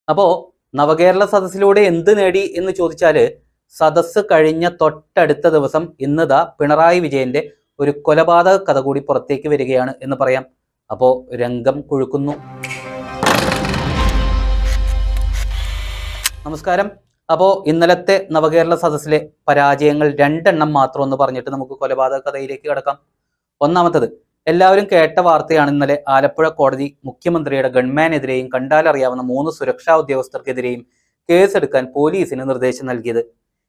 അപ്പോ നവകേരള സദസ്സിലൂടെ എന്ത് നേടി എന്ന് ചോദിച്ചാല് സദസ്സ് കഴിഞ്ഞ തൊട്ടടുത്ത ദിവസം ഇന്നതാ പിണറായി വിജയന്റെ ഒരു കൊലപാതക കഥ കൂടി പുറത്തേക്ക് വരികയാണ് എന്ന് പറയാം. അപ്പോ രംഗം കൊഴുക്കുന്നു. നമസ്കാരം. അപ്പോ ഇന്നലത്തെ നവകേരള സദസ്സിലെ പരാജയങ്ങൾ രണ്ടെണ്ണം മാത്രം എന്ന് പറഞ്ഞിട്ട് നമുക്ക് കൊലപാതക കഥയിലേക്ക് കടക്കാം. ഒന്നാമത്തത്, എല്ലാവരും കേട്ട വാർത്തയാണ്. ഇന്നലെ ആലപ്പുഴ കോടതി മുഖ്യമന്ത്രിയുടെ ഗൺമാനെതിരെയും കണ്ടാലറിയാവുന്ന 3 സുരക്ഷാ ഉദ്യോഗസ്ഥർക്കെതിരെയും കേസെടുക്കാൻ പോലീസിന് നിർദ്ദേശം നൽകിയത്.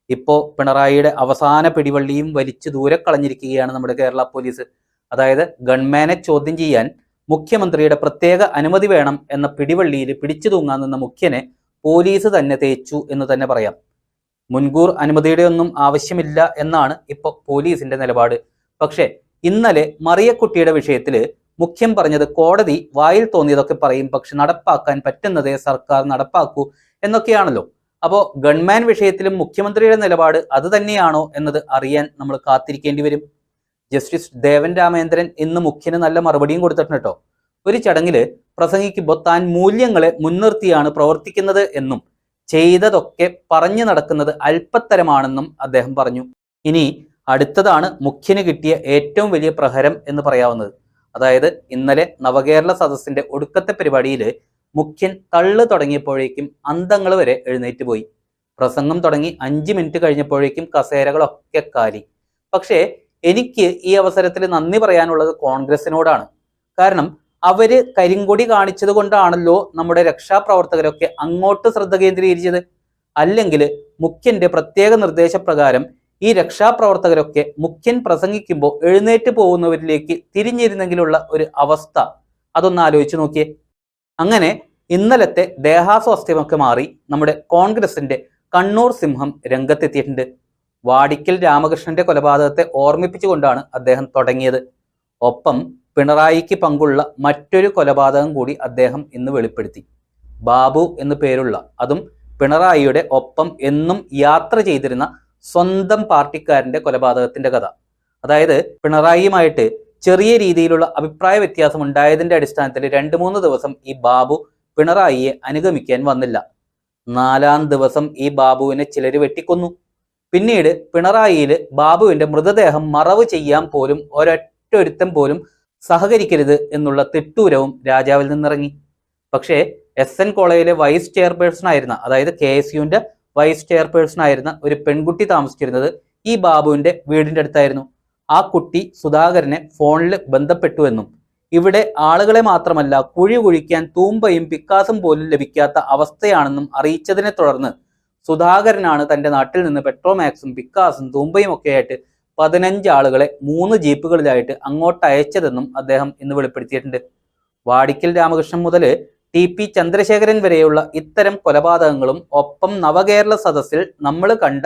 ഇപ്പോ പിണറായിയുടെ അവസാന പിടിവള്ളിയും വലിച്ചു ദൂരെ കളഞ്ഞിരിക്കുകയാണ് നമ്മുടെ കേരള പോലീസ്. അതായത് ഗൺമാനെ ചോദ്യം ചെയ്യാൻ മുഖ്യമന്ത്രിയുടെ പ്രത്യേക അനുമതി വേണം എന്ന പിടിവള്ളിയിൽ പിടിച്ചു തൂങ്ങാൻ നിന്ന മുഖ്യനെ പോലീസ് തന്നെ തേച്ചു എന്ന് തന്നെ പറയാം. മുൻകൂർ അനുമതിയുടെ ഒന്നും ആവശ്യമില്ല എന്നാണ് ഇപ്പോൾ പോലീസിന്റെ നിലപാട്. പക്ഷേ ഇന്നലെ മറിയക്കുട്ടിയുടെ വിഷയത്തിൽ മുഖ്യം പറഞ്ഞത് കോടതി വായിൽ തോന്നിയതൊക്കെ പറയും, പക്ഷെ നടപ്പാക്കാൻ പറ്റുന്നതേ സർക്കാർ നടപ്പാക്കൂ എന്നൊക്കെയാണല്ലോ. അപ്പോൾ ഗൺമാൻ വിഷയത്തിലും മുഖ്യമന്ത്രിയുടെ നിലപാട് അത് തന്നെയാണോ എന്നത് അറിയാൻ നമ്മൾ കാത്തിരിക്കേണ്ടി വരും. ജസ്റ്റിസ് ദേവൻ രാമേന്ദ്രൻ ഇന്ന് മുഖ്യന് നല്ല മറുപടിയും കൊടുത്തിട്ടുണ്ട് കേട്ടോ. ഒരു ചടങ്ങില് പ്രസംഗിക്കുമ്പോൾ താൻ മൂല്യങ്ങളെ മുൻനിർത്തിയാണ് പ്രവർത്തിക്കുന്നത് എന്നും ചെയ്തതൊക്കെ പറഞ്ഞു നടക്കുന്നത് അല്പത്തരമാണെന്നും അദ്ദേഹം പറഞ്ഞു. ഇനി അടുത്തതാണ് മുഖ്യന് കിട്ടിയ ഏറ്റവും വലിയ പ്രഹരം എന്ന് പറയാവുന്നത്. അതായത് ഇന്നലെ നവകേരള സദസ്സിന്റെ ഒടുക്കത്തെ പരിപാടിയിൽ മുഖ്യൻ തള്ളു തുടങ്ങിയപ്പോഴേക്കും അന്തങ്ങൾ വരെ എഴുന്നേറ്റ് പോയി. പ്രസംഗം തുടങ്ങി 5 മിനിറ്റ് കഴിഞ്ഞപ്പോഴേക്കും കസേരകളൊക്കെ കാലി. പക്ഷേ എനിക്ക് ഈ അവസരത്തിൽ നന്ദി പറയാനുള്ളത് കോൺഗ്രസിനോടാണ്. കാരണം അവര് കരിങ്കൊടി കാണിച്ചത് കൊണ്ടാണല്ലോ നമ്മുടെ രക്ഷാപ്രവർത്തകരൊക്കെ അങ്ങോട്ട് ശ്രദ്ധ കേന്ദ്രീകരിച്ചത്. അല്ലെങ്കിൽ മുഖ്യന്റെ പ്രത്യേക നിർദ്ദേശപ്രകാരം ഈ രക്ഷാപ്രവർത്തകരൊക്കെ മുഖ്യൻ പ്രസംഗിക്കുമ്പോൾ എഴുന്നേറ്റ് പോകുന്നവരിലേക്ക് തിരിഞ്ഞിരുന്നെങ്കിലുള്ള ഒരു അവസ്ഥ അതൊന്ന് ആലോചിച്ച് നോക്കിയേ. അങ്ങനെ ഇന്നലത്തെ ദേഹാസ്വാസ്ഥ്യമൊക്കെ മാറി നമ്മുടെ കോൺഗ്രസിന്റെ കണ്ണൂർ സിംഹം രംഗത്തെത്തിയിട്ടുണ്ട്. വാടിക്കൽ രാമകൃഷ്ണന്റെ കൊലപാതകത്തെ ഓർമ്മിപ്പിച്ചുകൊണ്ടാണ് അദ്ദേഹം തുടങ്ങിയത്. ഒപ്പം പിണറായിക്ക് പങ്കുള്ള മറ്റൊരു കൊലപാതകം കൂടി അദ്ദേഹം ഇന്ന് വെളിപ്പെടുത്തി. ബാബു എന്നു പേരുള്ള, അതും പിണറായിയുടെ ഒപ്പം എന്നും യാത്ര ചെയ്തിരുന്ന സ്വന്തം പാർട്ടിക്കാരന്റെ കൊലപാതകത്തിന്റെ കഥ. അതായത് പിണറായിയുമായിട്ട് ചെറിയ രീതിയിലുള്ള അഭിപ്രായ വ്യത്യാസം ഉണ്ടായതിന്റെ അടിസ്ഥാനത്തിൽ 2-3 ദിവസം ഈ ബാബു പിണറായിയെ അനുഗമിക്കാൻ വന്നില്ല. 4-ാം ദിവസം ഈ ബാബുവിനെ ചിലര് വെട്ടിക്കൊന്നു. പിന്നീട് പിണറായിയിൽ ബാബുവിന്റെ മൃതദേഹം മറവ് ചെയ്യാൻ പോലും ഒരൊറ്റൊരുത്തം പോലും സഹകരിക്കരുത് എന്നുള്ള തിട്ടൂരവും രാജാവിൽ നിന്നിറങ്ങി. പക്ഷേ SN കോളേജിലെ വൈസ് ചെയർപേഴ്സൺ ആയിരുന്ന, അതായത് KSUവിന്റെ വൈസ് ചെയർപേഴ്സൺ ആയിരുന്ന ഒരു പെൺകുട്ടി താമസിച്ചിരുന്നത് ഈ ബാബുവിന്റെ വീടിന്റെ അടുത്തായിരുന്നു. ആ കുട്ടി സുധാകരനെ ഫോണിൽ ബന്ധപ്പെട്ടുവെന്നും ഇവിടെ ആളുകളെ മാത്രമല്ല കുഴി കുഴിക്കാൻ തൂമ്പയും പിക്കാസും പോലും ലഭിക്കാത്ത അവസ്ഥയാണെന്നും അറിയിച്ചതിനെ തുടർന്ന് സുധാകരനാണ് തന്റെ നാട്ടിൽ നിന്ന് പെട്രോമാക്സും പിക്കാസും തൂമ്പയും ഒക്കെ ആയിട്ട് 15 ആളുകളെ 3 ജീപ്പുകളിലായിട്ട് അങ്ങോട്ട് അയച്ചതെന്നും അദ്ദേഹം ഇന്ന് വെളിപ്പെടുത്തിയിട്ടുണ്ട്. വാടിക്കൽ രാമകൃഷ്ണൻ മുതൽ TP ചന്ദ്രശേഖരൻ വരെയുള്ള ഇത്തരം കൊലപാതകങ്ങളും ഒപ്പം നവകേരള സദസ്സിൽ നമ്മൾ കണ്ട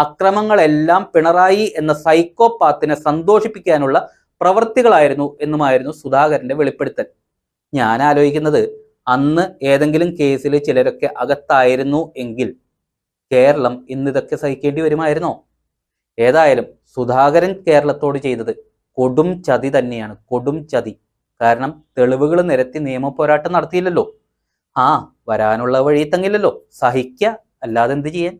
അക്രമങ്ങളെല്ലാം പിണറായി എന്ന സൈക്കോപാത്തിനെ സന്തോഷിപ്പിക്കാനുള്ള പ്രവൃത്തികളായിരുന്നു എന്നുമായിരുന്നു സുധാകരന്റെ വെളിപ്പെടുത്തൽ. ഞാൻ ആലോചിക്കുന്നത്, അന്ന് ഏതെങ്കിലും കേസിൽ ചിലരൊക്കെ അകത്തായിരുന്നു എങ്കിൽ കേരളം ഇന്നിതൊക്കെ സഹിക്കേണ്ടി വരുമായിരുന്നോ? ഏതായാലും സുധാകരൻ കേരളത്തോട് ചെയ്തത് കൊടും ചതി തന്നെയാണ്, കൊടും ചതി. കാരണം തെളിവുകൾ നിരത്തി നിയമപോരാട്ടം നടത്തിയില്ലല്ലോ. വരാനുള്ള വഴി തങ്ങില്ലല്ലോ, സഹിക്കുക അല്ലാതെ എന്ത് ചെയ്യാൻ.